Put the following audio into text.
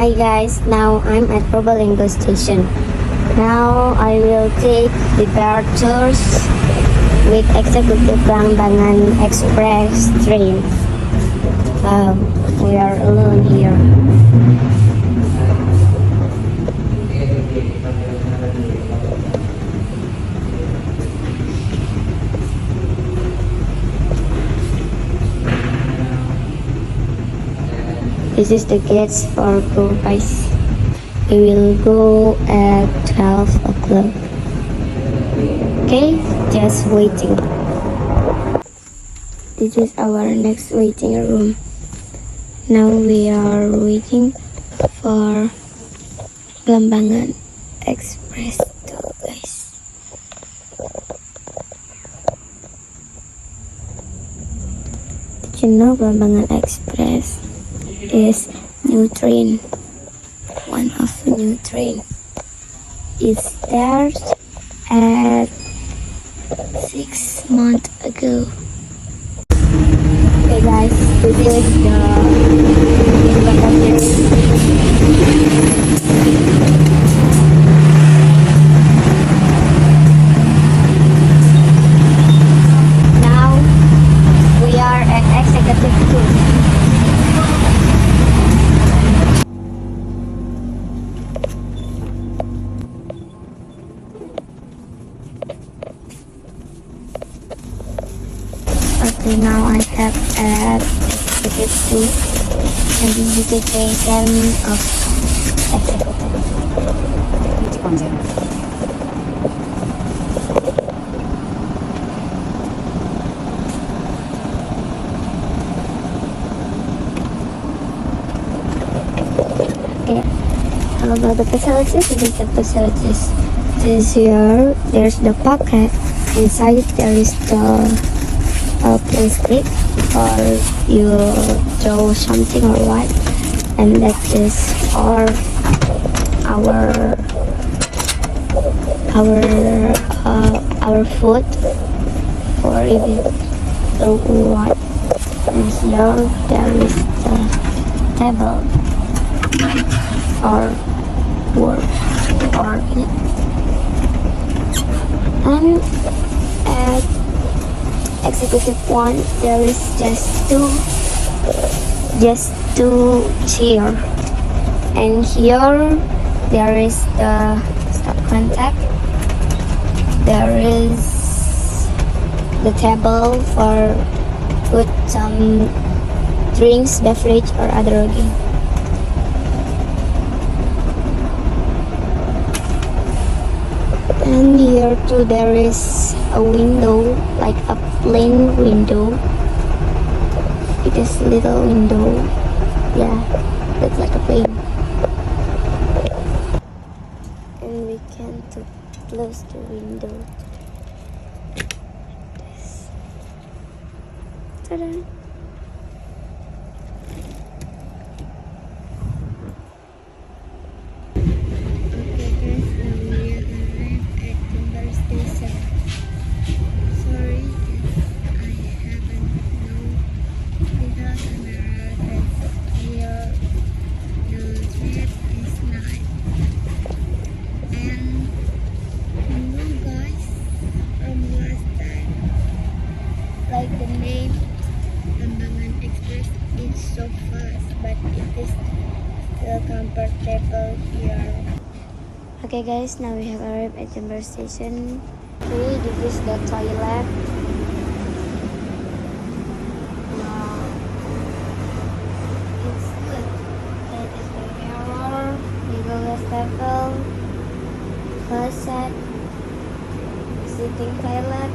Hi guys, now I'm at Probolinggo station. Now I will take departures with executive Blambangan express train. We are alone here. This is the gates for go guys. We will go at 12 o'clock. Okay, just waiting. This is our next waiting room. Now we are waiting for Blambangan Express too, guys. Did you know Blambangan Express is new train? One of the new train. It started at 6 months ago. Okay guys, this is the now we are at executive 2. Okay, now I have at executive 2 and this is the station of executive. Okay, how about the facilities? This is the facilities. This here, there's the pocket. Inside there is the place click or you draw something or what, and that is for our food or even what. And here there is the table or work or eat. And at executive 1 there is just two chair, and here there is the stop contact. There is the table for put some drinks, beverage or other game. And here too there is a window, like a plain window. It is little window. Yeah, that's like a plane. And we can to close the window. Ta-da! So fast, but it is still comfortable here. Okay guys, now we have arrived at Jember station. Okay, this is the toilet. Wow, it's good. That is the mirror, the table, closet, sitting toilet.